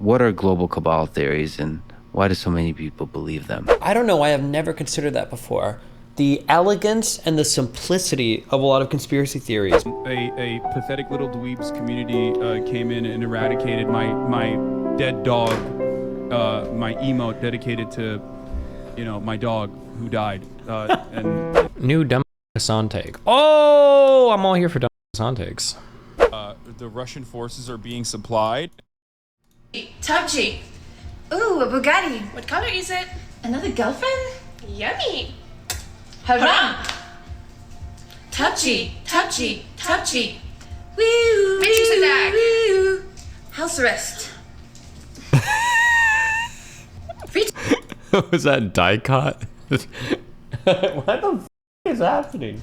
What are global cabal theories and why do so many people believe them? I don't know. I have never considered that before. The elegance and the simplicity of a lot of conspiracy theories. A pathetic little dweebs community came in and eradicated my dead dog, my emote dedicated to, my dog who died. And New dumb Hasan take. Oh, I'm all here for dumb Hasan takes. the Russian forces are being supplied. Top G. Ooh, a Bugatti. What color is it? Another girlfriend? Yummy. Haram. Top G, Top G, Top G. Woo, Matrix attack. Woo. House arrest. Free Was that Dicot? What the f is happening?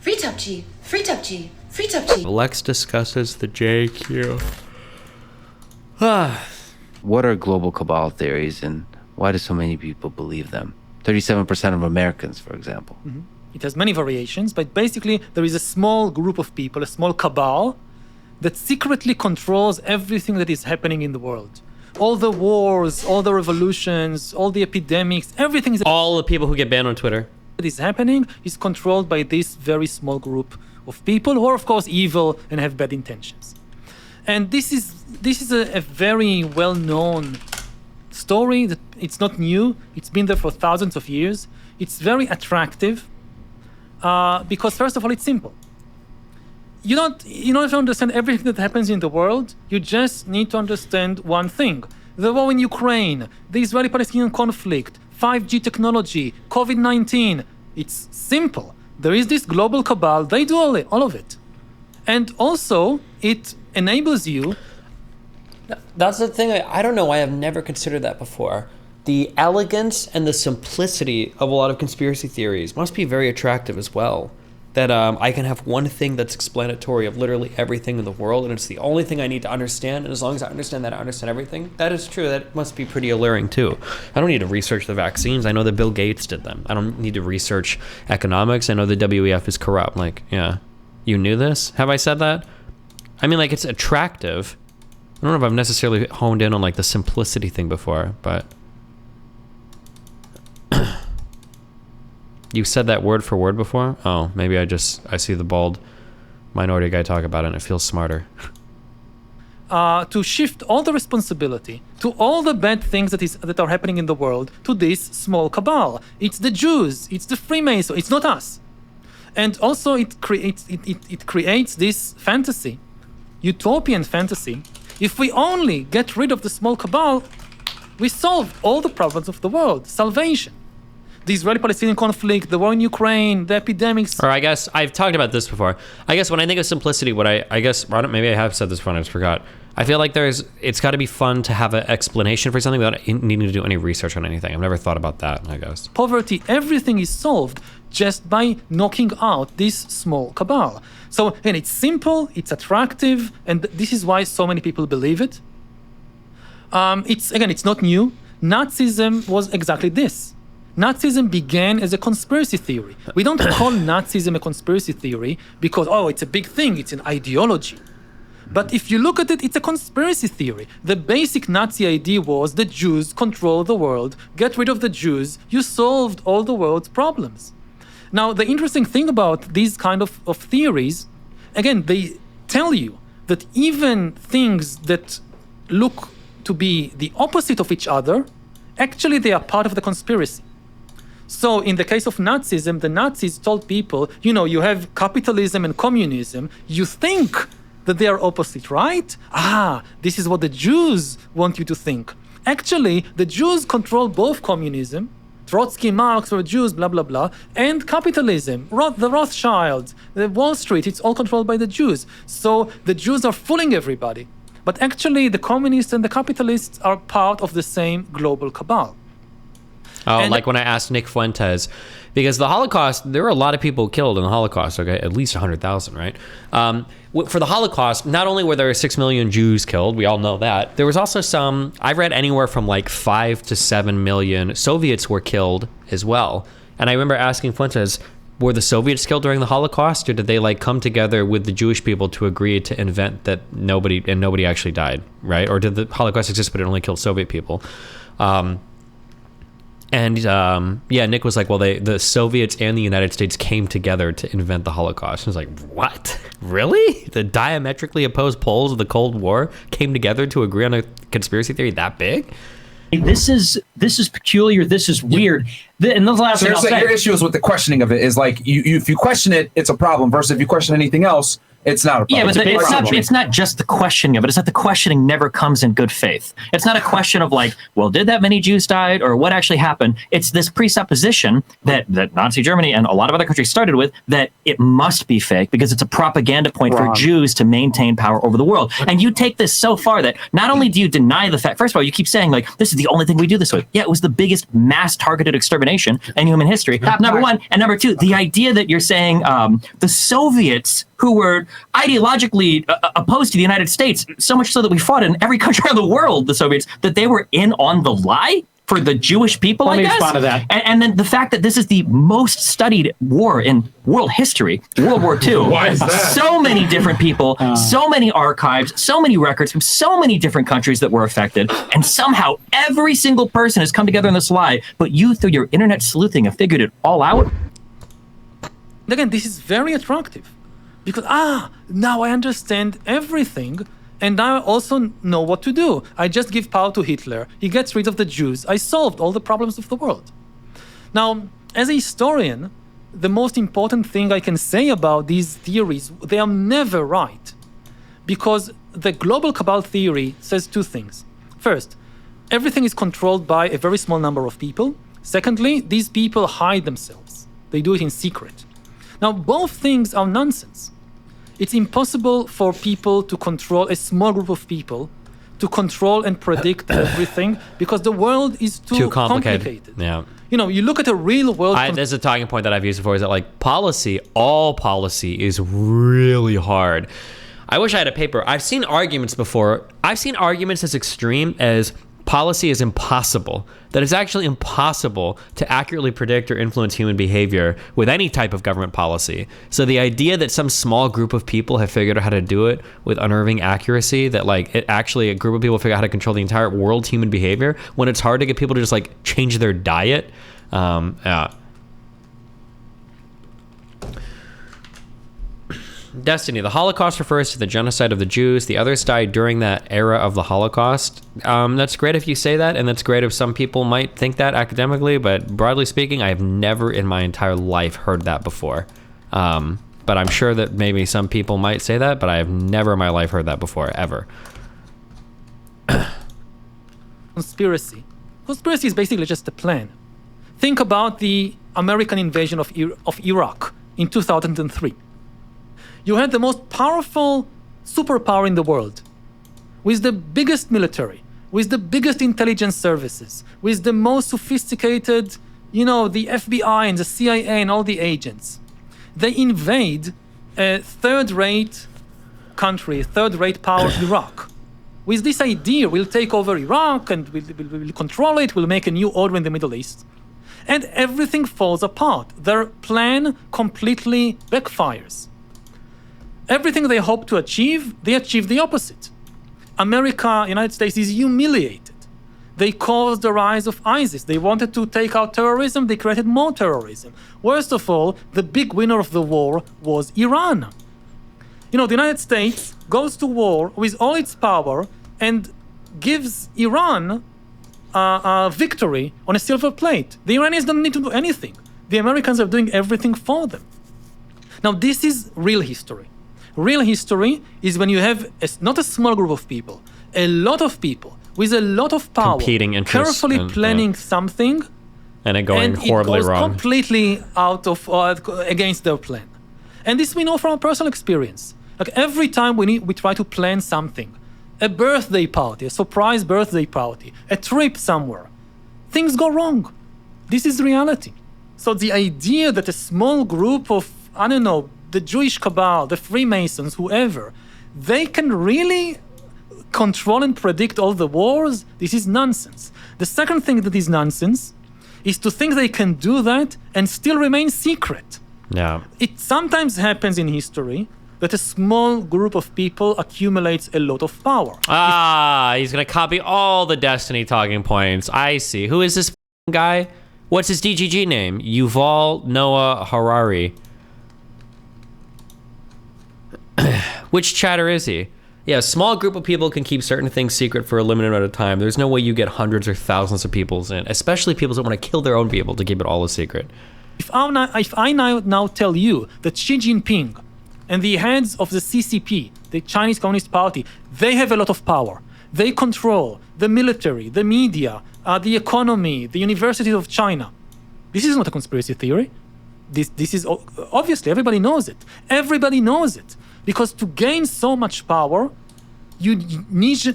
Free Top G, Free Top G, Free Top G. Lex discusses the JQ. What are global cabal theories and why do so many people believe them? 37% of Americans, for example. It has many variations, but basically there is a small group of people, a small cabal, that secretly controls everything that is happening in the world. All the wars, all the revolutions, all the epidemics, everything All the people who get banned on Twitter. that is happening is controlled by this very small group of people who are, of course, evil and have bad intentions. And this is a very well-known story. That it's not new. It's been there for thousands of years. It's very attractive because, first of all, it's simple. You don't have to understand everything that happens in the world. You just need to understand one thing: the war in Ukraine, the Israeli-Palestinian conflict, 5G technology, COVID-19. It's simple. There is this global cabal. They do all of it, and also it enables you. That's the thing. I don't know. I have never considered that before. The elegance and the simplicity of a lot of conspiracy theories must be very attractive as well. That I can have one thing that's explanatory of literally everything in the world, and it's the only thing I need to understand. And as long as I understand that, I understand everything. That is true. That must be pretty alluring too. I don't need to research the vaccines. I know that Bill Gates did them. I don't need to research economics. I know the WEF is corrupt. Like, yeah, you knew this? Have I said that? I mean, like, it's attractive. I don't know if I've necessarily honed in on like the simplicity thing before, but you said that word for word before? Oh, maybe I see the bald minority guy talk about it and it feels smarter. To shift all the responsibility to all the bad things that are happening in the world to this small cabal. It's the Jews, it's the Freemasons, it's not us. And also it creates this fantasy, utopian fantasy. If we only get rid of the small cabal, we solve all the problems of the world. Salvation. The Israeli-Palestinian conflict, the war in Ukraine, the epidemics. Or I guess I've talked about this before. I guess when I think of simplicity, maybe I have said this before and I just forgot. I feel like it's got to be fun to have an explanation for something without needing to do any research on anything. I've never thought about that, I guess. Poverty, everything is solved just by knocking out this small cabal. So, and it's simple, it's attractive, and this is why so many people believe it. It's not new. Nazism was exactly this. Nazism began as a conspiracy theory. We don't call Nazism a conspiracy theory because, it's a big thing, it's an ideology. But if you look at it, it's a conspiracy theory. The basic Nazi idea was the Jews control the world, get rid of the Jews, you solved all the world's problems. Now, the interesting thing about these kind of theories, again, they tell you that even things that look to be the opposite of each other, actually they are part of the conspiracy. So in the case of Nazism, the Nazis told people, you have capitalism and communism. You think that they are opposite, right? This is what the Jews want you to think. Actually, the Jews control both communism, Trotsky, Marx were Jews, blah, blah, blah, and capitalism, the Rothschilds, the Wall Street, it's all controlled by the Jews. So the Jews are fooling everybody. But actually, the communists and the capitalists are part of the same global cabal. Like when I asked Nick Fuentes, because the Holocaust, there were a lot of people killed in the Holocaust, okay, at least 100,000, right? For the Holocaust, not only were there 6 million Jews killed, we all know that, there was also I've read anywhere from like 5 to 7 million Soviets were killed as well. And I remember asking Fuentes, were the Soviets killed during the Holocaust, or did they like come together with the Jewish people to agree to invent that nobody actually died, right? Or did the Holocaust exist but it only killed Soviet people? Nick was like, well, the Soviets and the United States came together to invent the Holocaust. I was like, what? Really? The diametrically opposed poles of the Cold War came together to agree on a conspiracy theory that big? This is peculiar. This is weird. And the last thing I'll say, your issue is with the questioning of it is like you if you question it, it's a problem. Versus if you question anything else, it's not a problem. Yeah, but it's not just the questioning of it. It's that the questioning never comes in good faith. It's not a question of like, well, did that many Jews die or what actually happened? It's this presupposition that Nazi Germany and a lot of other countries started with, that it must be fake because it's a propaganda point for Jews to maintain power over the world. And you take this so far that not only do you deny the fact, first of all, you keep saying like, this is the only thing we do this with. Yeah, it was the biggest mass targeted extermination in human history. Number one. And number two, the idea that you're saying the Soviets, who were ideologically opposed to the United States, so much so that we fought in every country in the world, the Soviets, that they were in on the lie for the Jewish people, I guess. Fun of that. And then the fact that this is the most studied war in world history, World War II. Why is that? So many different people, so many archives, so many records from so many different countries that were affected, and somehow every single person has come together in this lie, but you, through your internet sleuthing, have figured it all out? Again, this is very attractive. Because, now I understand everything, and now I also know what to do. I just give power to Hitler. He gets rid of the Jews. I solved all the problems of the world. Now, as a historian, the most important thing I can say about these theories, they are never right. Because the global cabal theory says two things. First, everything is controlled by a very small number of people. Secondly, these people hide themselves. They do it in secret. Now, both things are nonsense. It's impossible for people to control a small group of people, to control and predict everything, because the world is too complicated. Yeah. You know, you look at a real world. There's a talking point that I've used before, is that like all policy is really hard. I wish I had a paper. I've seen arguments before. I've seen arguments as extreme as policy is impossible, that it's actually impossible to accurately predict or influence human behavior with any type of government policy. So the idea that some small group of people have figured out how to do it with unnerving accuracy, that like it actually a group of people figure out how to control the entire world's human behavior when it's hard to get people to just like change their diet. Destiny. The Holocaust refers to the genocide of the Jews. The others died during that era of the Holocaust. That's great if you say that, and that's great if some people might think that academically, but broadly speaking, I have never in my entire life heard that before. But I'm sure that maybe some people might say that, but I have never in my life heard that before, ever. Conspiracy. Conspiracy is basically just a plan. Think about the American invasion of Iraq in 2003. You had the most powerful superpower in the world, with the biggest military, with the biggest intelligence services, with the most sophisticated, the FBI and the CIA and all the agents. They invade a third-rate country, third-rate power, Iraq. With this idea, we'll take over Iraq and we'll control it, we'll make a new order in the Middle East. And everything falls apart. Their plan completely backfires. Everything they hope to achieve, they achieve the opposite. America, United States, is humiliated. They caused the rise of ISIS. They wanted to take out terrorism, they created more terrorism. Worst of all, the big winner of the war was Iran. The United States goes to war with all its power and gives Iran a victory on a silver plate. The Iranians don't need to do anything. The Americans are doing everything for them. Now, this is real history. Real history is when you have not a small group of people, a lot of people with a lot of power, competing interests, carefully planning something, and it going horribly it goes wrong, completely out of against their plan. And this we know from our personal experience. Like every time we try to plan something, a birthday party, a surprise birthday party, a trip somewhere, things go wrong. This is reality. So the idea that a small group of, the Jewish cabal, the Freemasons, whoever, they can really control and predict all the wars, this is nonsense. The second thing that is nonsense is to think they can do that and still remain secret. Yeah. It sometimes happens in history that a small group of people accumulates a lot of power. He's going to copy all the Destiny talking points. I see. Who is this guy? What's his DGG name? Yuval Noah Harari. Which chatter is he? Yeah, a small group of people can keep certain things secret for a limited amount of time. There's no way you get hundreds or thousands of people in, especially people that want to kill their own people to keep it all a secret. If I now tell you that Xi Jinping and the heads of the CCP, the Chinese Communist Party, they have a lot of power. They control the military, the media, the economy, the universities of China. This is not a conspiracy theory. This is obviously everybody knows it. Everybody knows it. Because to gain so much power, you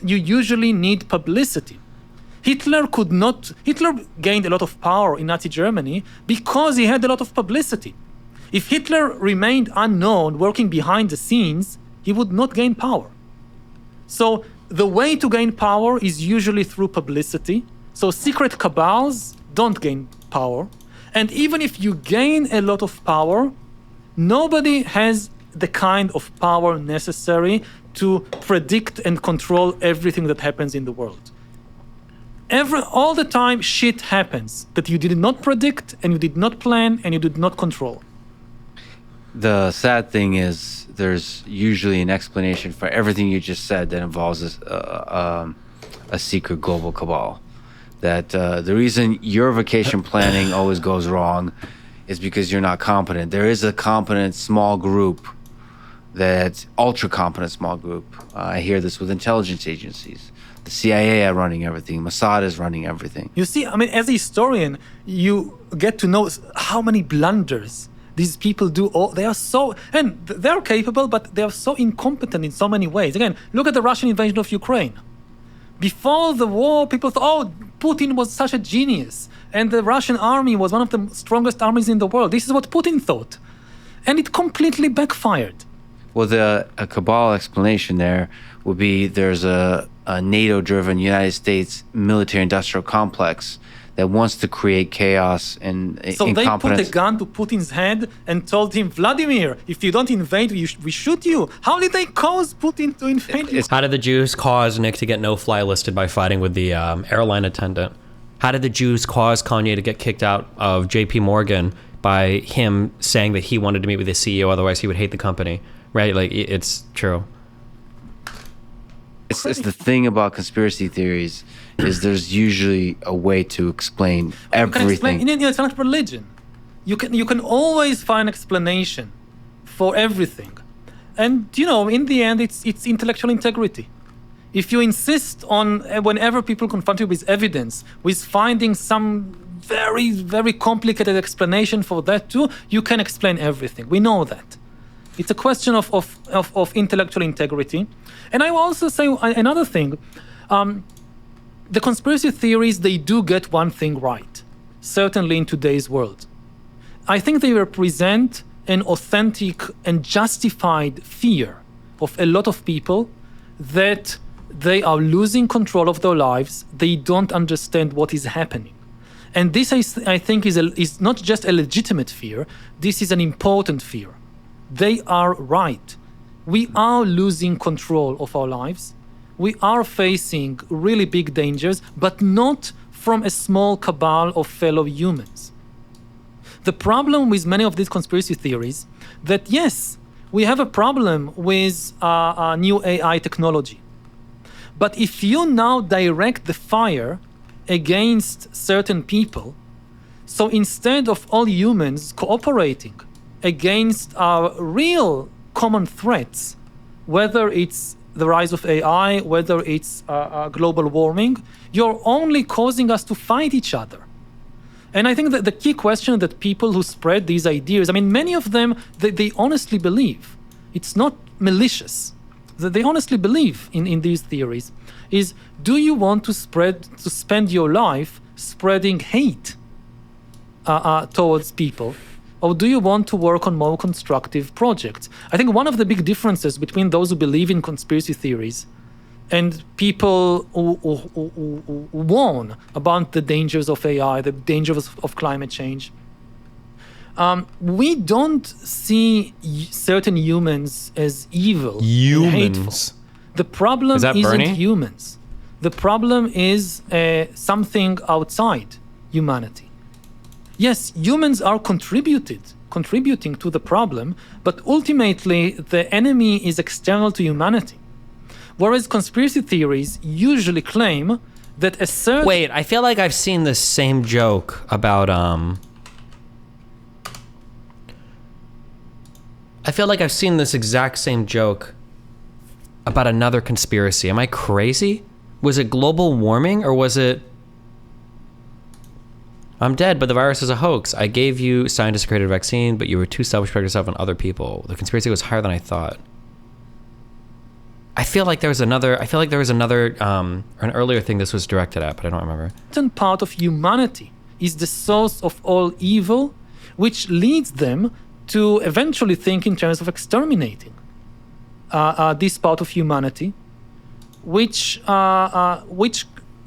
usually need publicity. Hitler gained a lot of power in Nazi Germany because he had a lot of publicity. If Hitler remained unknown, working behind the scenes, he would not gain power. So the way to gain power is usually through publicity. So secret cabals don't gain power. And even if you gain a lot of power, nobody has the kind of power necessary to predict and control everything that happens in the world. All the time, shit happens that you did not predict, and you did not plan, and you did not control. The sad thing is there's usually an explanation for everything you just said that involves a secret global cabal. That the reason your vacation planning always goes wrong is because you're not competent. There is a competent small group, that ultra competent small group. I hear this with intelligence agencies. The CIA are running everything. Mossad is running everything. You see, I mean, as a historian, you get to know how many blunders these people do. They are so, and they're capable, but they are so incompetent in so many ways. Again, look at the Russian invasion of Ukraine. Before the war, people thought, oh, Putin was such a genius, and the Russian army was one of the strongest armies in the world. This is what Putin thought. And it completely backfired. Well, a cabal explanation there would be there's a NATO-driven United States military-industrial complex that wants to create chaos and so incompetence. They put a gun to Putin's head and told him, Vladimir, if you don't invade, we shoot you. How did they cause Putin to invade you? How did the Jews cause Nick to get no-fly listed by fighting with the airline attendant? How did the Jews cause Kanye to get kicked out of JP Morgan by him saying that he wanted to meet with the CEO, otherwise he would hate the company? Right? Like, it's true. It's the thing about conspiracy theories is there's usually a way to explain everything. It's not religion. You can always find explanation for everything. And, in the end, it's intellectual integrity. If you insist on, whenever people confront you with evidence, with finding some very, very complicated explanation for that too, you can explain everything. We know that. It's a question of intellectual integrity. And I will also say another thing. The conspiracy theories, they do get one thing right, certainly in today's world. I think they represent an authentic and justified fear of a lot of people that they are losing control of their lives. They don't understand what is happening. And this, I think, is not just a legitimate fear. This is an important fear. They are right. We are losing control of our lives. We are facing really big dangers, but not from a small cabal of fellow humans. The problem with many of these conspiracy theories, that yes, we have a problem with new AI technology. But if you now direct the fire against certain people, so instead of all humans cooperating against our real common threats, whether it's the rise of AI, whether it's global warming, you're only causing us to fight each other. And I think that the key question that people who spread these ideas, I mean, many of them, they honestly believe, it's not malicious, that they honestly believe in these theories, is do you want to spend your life spreading hate towards people? Or do you want to work on more constructive projects? I think one of the big differences between those who believe in conspiracy theories and people who warn about the dangers of AI, the dangers of climate change, We don't see certain humans as evil, and hateful. Humans. The problem Is that isn't Bernie? humans. The problem is something outside humanity. Yes, humans are contributing to the problem, but ultimately the enemy is external to humanity. Whereas conspiracy theories usually claim that a certain... Wait, I feel like I've seen this same joke about I feel like I've seen this exact same joke about another conspiracy. Am I crazy? Was it global warming or was it I'm dead, but the virus is a hoax. I gave you scientists created a vaccine, but you were too selfish about yourself and other people. The conspiracy was higher than I thought. I feel like there was another an earlier thing this was directed at, but I don't remember. certain part of humanity is the source of all evil, which leads them to eventually think in terms of exterminating this part of humanity, which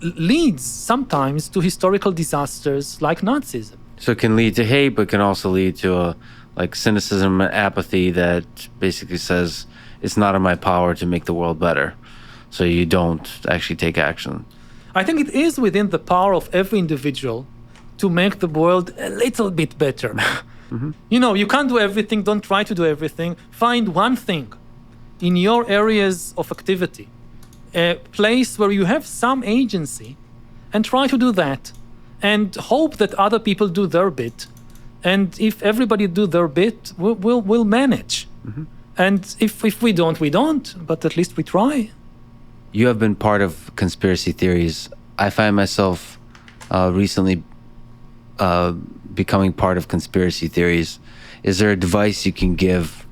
leads sometimes to historical disasters like Nazism. So it can lead to hate, but can also lead to like cynicism and apathy that basically says it's not in my power to make the world better. So you don't actually take action. I think it is within the power of every individual to make the world a little bit better. You know, you can't do everything, don't try to do everything. Find one thing in your areas of activity, a place where you have some agency, and try to do that. And hope that other people do their bit. And if everybody do their bit, we'll manage. And if we don't, we don't, but at least we try. You have been part of conspiracy theories. I find myself recently becoming part of conspiracy theories. Is there advice you can give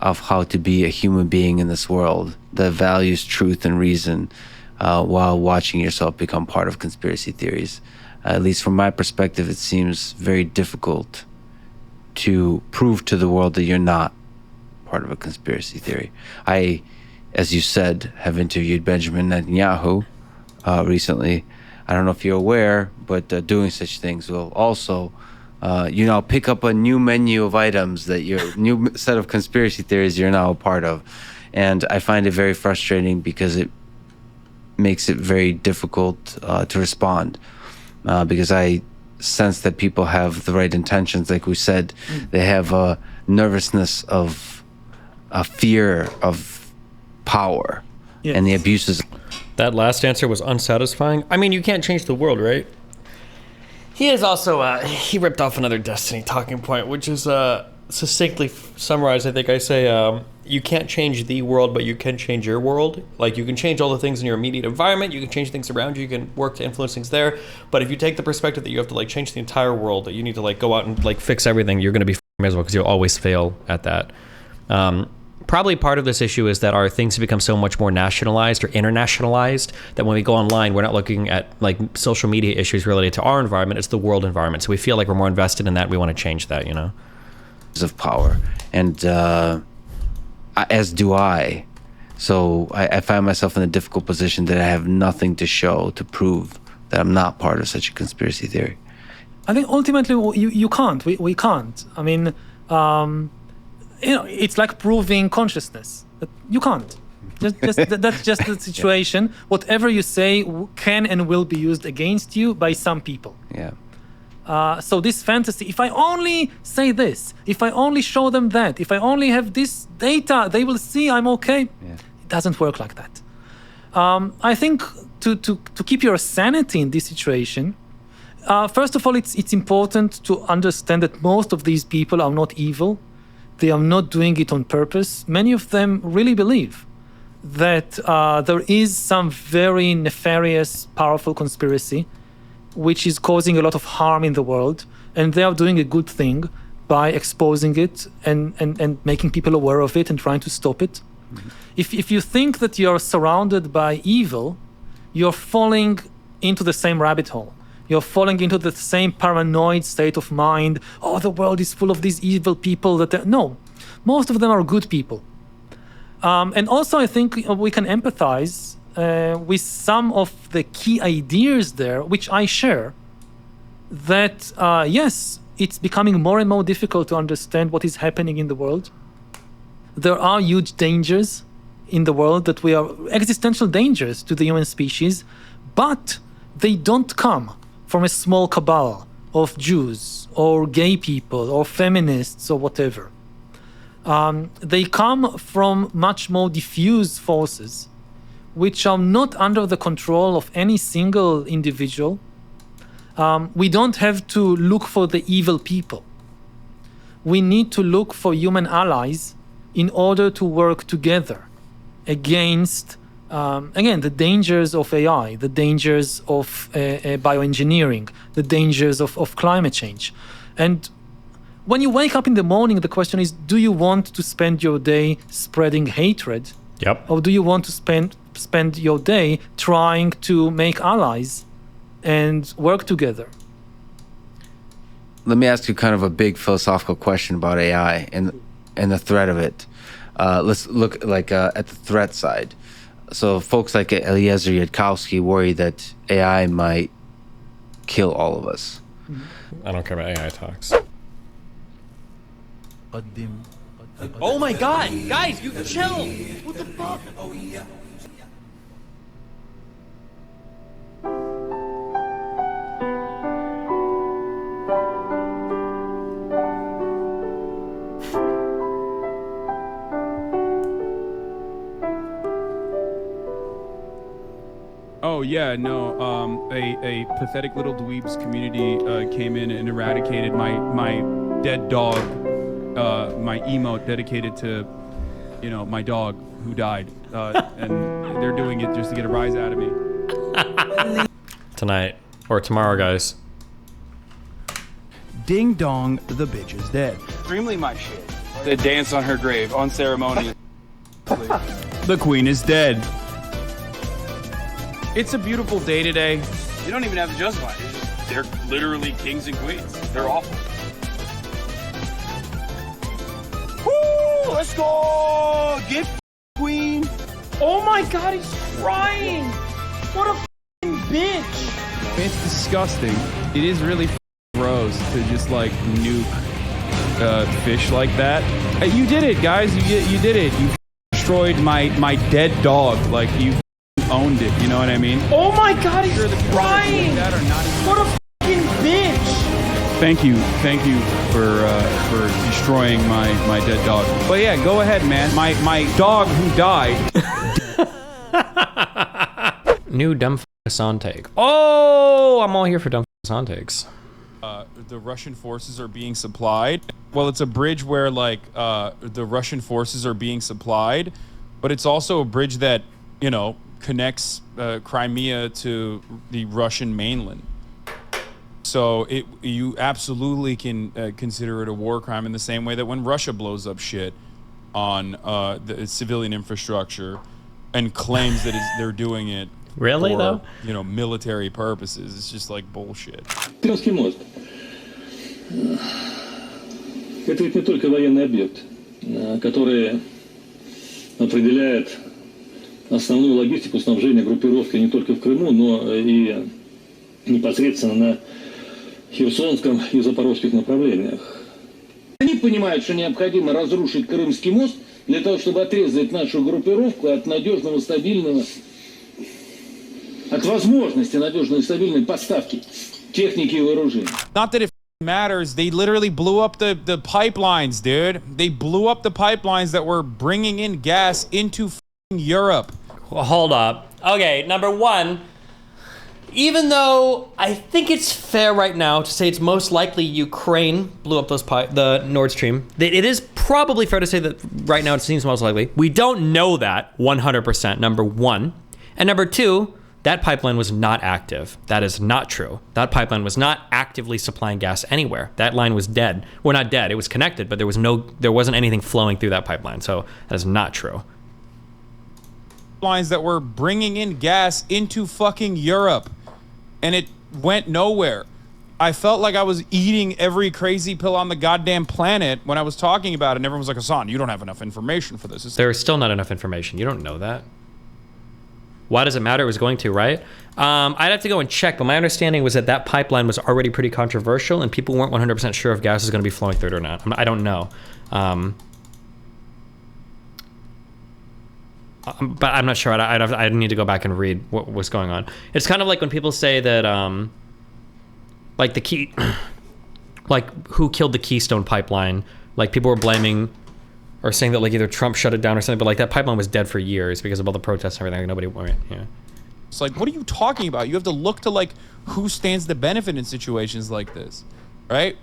of how to be a human being in this world that values truth and reason while watching yourself become part of conspiracy theories? At least from my perspective, it seems very difficult to prove to the world that you're not part of a conspiracy theory. I, as you said, have interviewed Benjamin Netanyahu recently. I don't know if you're aware, but doing such things will also, pick up a new menu of items that your new set of conspiracy theories you're now a part of. And I find it very frustrating because it makes it very difficult to respond because I sense that people have the right intentions. Like we said, they have a nervousness of a fear of power and the abuses. That last answer was unsatisfying. I mean, you can't change the world, right? He is also, he ripped off another Destiny talking point, which is succinctly summarized. I think I say, you can't change the world, but you can change your world. Like, you can change all the things in your immediate environment. You can change things around you. You can work to influence things there. But if you take the perspective that you have to, like, change the entire world, that you need to, like, go out and, like, fix everything, you're going to be miserable because you'll always fail at that. Probably part of this issue is that our things have become so much more nationalized or internationalized that when we go online, we're not looking at like social media issues related to our environment. It's the world environment. So we feel like we're more invested in that. We want to change that, you know? Of power. And as do I. So I find myself in a difficult position that I have nothing to show to prove that I'm not part of such a conspiracy theory. I think ultimately you can't. We can't. I mean, it's like proving consciousness. You can't. That's just the situation. Whatever you say can and will be used against you by some people. Yeah. So this fantasy, if I only say this, if I only show them that, if I only have this data, they will see I'm okay. Yeah. It doesn't work like that. I think to keep your sanity in this situation, first of all, it's important to understand that most of these people are not evil. They are not doing it on purpose. Many of them really believe that there is some very nefarious, powerful conspiracy which is causing a lot of harm in the world, and they are doing a good thing by exposing it and making people aware of it and trying to stop it. If you think that you're surrounded by evil, you're falling into the same rabbit hole. You're falling into the same paranoid state of mind. Oh, the world is full of these evil people. No, most of them are good people. And also, I think we can empathize with some of the key ideas there, which I share. That yes, it's becoming more and more difficult to understand what is happening in the world. There are huge dangers in the world that we are existential dangers to the human species, but they don't come from a small cabal of Jews or gay people or feminists or whatever. They come from much more diffuse forces, which are not under the control of any single individual. We don't have to look for the evil people. We need to look for human allies in order to work together against, again, the dangers of AI, the dangers of bioengineering, the dangers of climate change. And when you wake up in the morning, the question is, do you want to spend your day spreading hatred? Yep. Or do you want to spend your day trying to make allies and work together? Let me ask you kind of a big philosophical question about AI and the threat of it. Let's look like at the threat side. So folks like Eliezer Yudkowsky worry that AI might kill all of us. I don't care about AI talks. Oh my God, guys, you chill. What the fuck? Oh yeah, no. A pathetic little dweebs community came in and eradicated my dead dog. My emote dedicated to, my dog who died, and they're doing it just to get a rise out of me. Tonight or tomorrow, guys. Ding dong, the bitch is dead. Extremely my shit. They dance on her grave, unceremoniously. The queen is dead. It's a beautiful day today. You don't even have to justify it. They're literally kings and queens. They're awful. Woo! Let's go! Get queen! Oh my God, he's crying. What a f***ing bitch. It's disgusting. It is really gross to just like nuke fish like that. You did it, guys. You did it. You destroyed my dead dog. Like you owned it. You know what I mean? Oh my God, he's crying. What a f***ing bitch. Thank you for destroying my dead dog. But yeah, go ahead, man. My dog who died. New dumb Hasan take. Oh, I'm all here for dumb Hasan takes. The Russian forces are being supplied. Well, it's a bridge where like the Russian forces are being supplied, but it's also a bridge that connects Crimea to the Russian mainland. So you absolutely can consider it a war crime in the same way that when Russia blows up shit on the civilian infrastructure and claims that they're doing it Really, for, though? Military purposes. It's just like bullshit. Крымский мост. Это ведь не только военный объект, который определяет основную логистику снабжения группировки не только в Крыму, но и непосредственно на Херсонском и Запорожских направлениях. Они понимают, что необходимо разрушить Крымский мост для того, чтобы отрезать нашу группировку от надежного, стабильного, от возможности надежной и стабильной поставки техники и вооружений. Not that it matters. They literally blew up the pipelines, dude. They blew up the pipelines that were bringing in gas into Europe. Well, hold up. Okay, number one, even though I think it's fair right now to say it's most likely Ukraine blew up the Nord Stream, it is probably fair to say that right now it seems most likely. We don't know that 100%, number one. And number two, that pipeline was not active. That is not true. That pipeline was not actively supplying gas anywhere. That line was dead. Well, not dead. It was connected, but there wasn't anything flowing through that pipeline. So that is not true. Lines that were bringing in gas into fucking Europe, and it went nowhere. I felt like I was eating every crazy pill on the goddamn planet when I was talking about it, and everyone was like, Hasan, you don't have enough information for this. There's still not enough information. You don't know that. Why does it matter? It was going to, right? I'd have to go and check, but my understanding was that pipeline was already pretty controversial and people weren't 100% sure if gas was going to be flowing through it or not. I don't know. But I'm not sure. I'd need to go back and read what was going on. It's kind of like when people say that, like the key, like who killed the Keystone pipeline? Like people were blaming or saying that like either Trump shut it down or something, but like that pipeline was dead for years because of all the protests and everything. Like, nobody went. Yeah. It's like, what are you talking about? You have to look to like who stands to benefit in situations like this, right?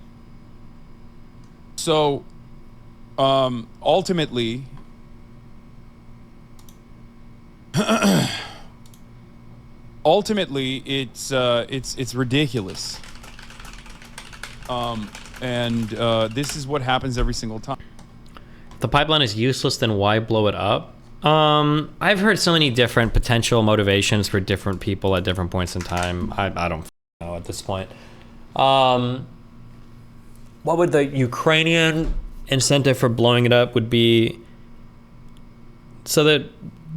So, ultimately. Ultimately, it's ridiculous, and this is what happens every single time. If the pipeline is useless, then why blow it up? I've heard so many different potential motivations for different people at different points in time. I don't know at this point. What would the Ukrainian incentive for blowing it up would be? So that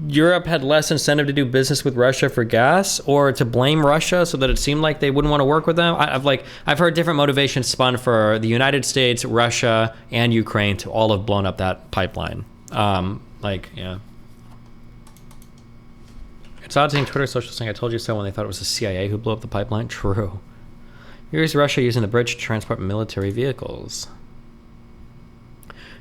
Europe had less incentive to do business with Russia for gas, or to blame Russia so that it seemed like they wouldn't want to work with them. I've heard different motivations spun for the United States, Russia, and Ukraine to all have blown up that pipeline. Yeah. It's odd seeing Twitter socials saying, "I told you so," when they thought it was the CIA who blew up the pipeline. True. Here's Russia using the bridge to transport military vehicles.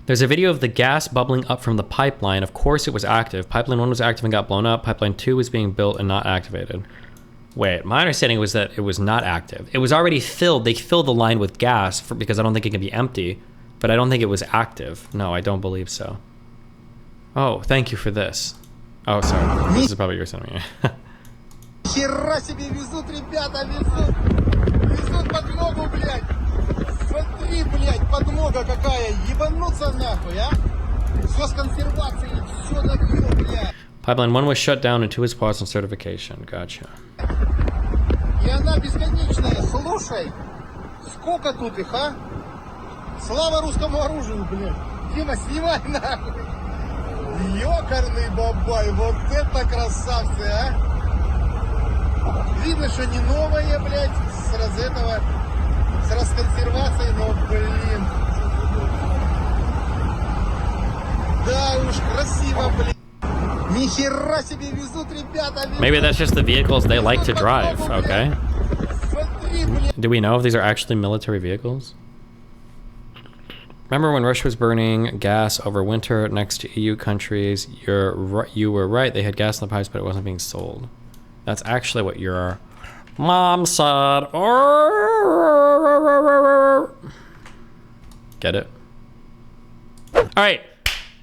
There's a video of the gas bubbling up from the pipeline. Of course it was active. Pipeline 1 was active and got blown up. Pipeline 2 was being built and not activated. Wait, my understanding was that it was not active. It was already filled. They filled the line with gas because I don't think it can be empty, but I don't think it was active. No, I don't believe so. Oh, thank you for this. Oh, sorry. This is probably your sending me. Хера себе везут, ребята, везут. Везут подмогу, блядь. Смотри, блядь, подмога какая. Ебануться нахуй, а? Все с консервацией, все набил, блядь. Pipeline 1 was shut down and 2 was paused on certification. Gotcha. И она бесконечная. Слушай, сколько тут их, а? Слава русскому оружию, блядь. Дима, снимай нахуй. Ёкарный бабай, вот это красавцы, а? Видно, что не новое, блядь, с расконсервацией, но, блин. Да уж, красиво, блин. Нихера себе везут, ребята. Maybe that's just the vehicles they like to drive, okay? Do we know if these are actually military vehicles? Remember when Russia was burning gas over winter next to EU countries? You were right, they had gas in the pipes, but it wasn't being sold. That's actually what your mom said. Get it? All right,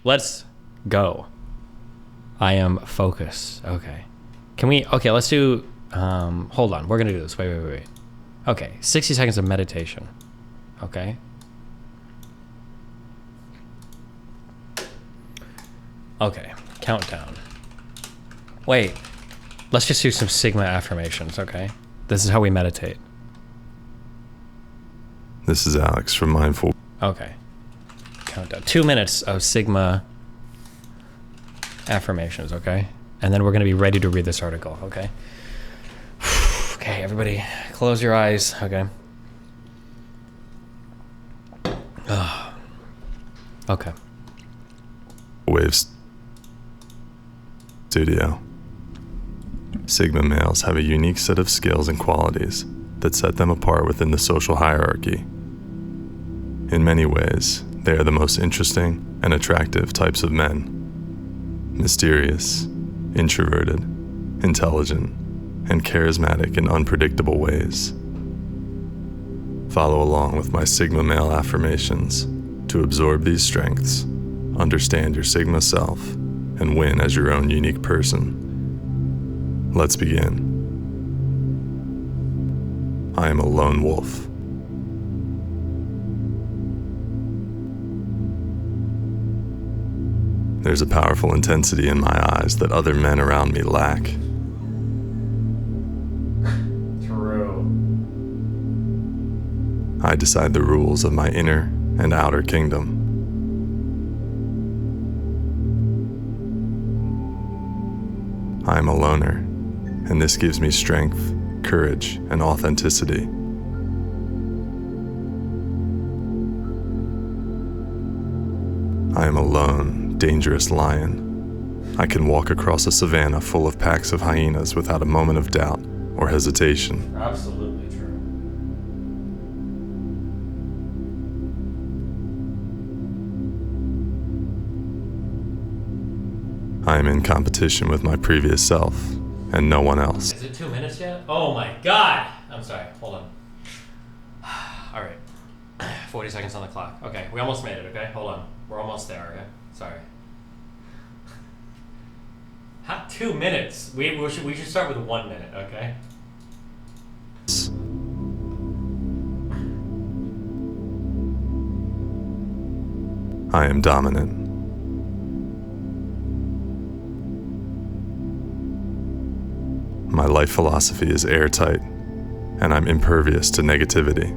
let's go. I am focused. Okay. Okay, let's do, hold on. We're going to do this. Wait. Okay, 60 seconds of meditation. Okay. Okay, countdown. Wait. Let's just do some Sigma affirmations, okay? This is how we meditate. This is Alex from Mindful. Okay. Countdown. 2 minutes of Sigma affirmations, okay? And then we're going to be ready to read this article, okay? Okay, everybody, close your eyes, okay? Okay. Waves Studio. Sigma males have a unique set of skills and qualities that set them apart within the social hierarchy. In many ways, they are the most interesting and attractive types of men. Mysterious, introverted, intelligent, and charismatic in unpredictable ways. Follow along with my Sigma male affirmations to absorb these strengths, understand your Sigma self, and win as your own unique person. Let's begin. I am a lone wolf. There's a powerful intensity in my eyes that other men around me lack. True. I decide the rules of my inner and outer kingdom. I am a loner, and this gives me strength, courage, and authenticity. I am a lone, dangerous lion. I can walk across a savanna full of packs of hyenas without a moment of doubt or hesitation. Absolutely true. I am in competition with my previous self and no one else. Is it 2 minutes yet? Oh my God. I'm sorry. Hold on. All right. 40 seconds on the clock. Okay. We almost made it. Okay. Hold on. We're almost there. Okay. Sorry. 2 minutes. We should start with 1 minute. Okay. I am dominant. My life philosophy is airtight, and I'm impervious to negativity.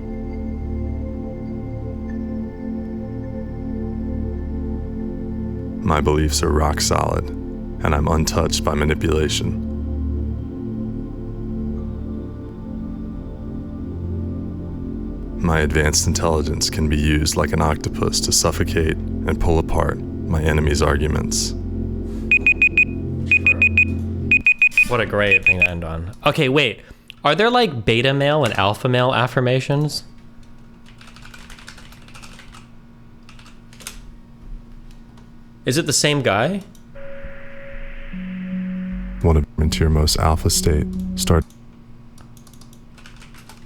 My beliefs are rock solid, and I'm untouched by manipulation. My advanced intelligence can be used like an octopus to suffocate and pull apart my enemy's arguments. What a great thing to end on. Okay, wait. Are there like beta male and alpha male affirmations? Is it the same guy? Want to into your most alpha state, start.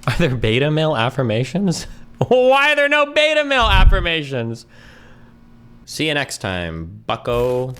Are there beta male affirmations? Why are there no beta male affirmations? See you next time, bucko.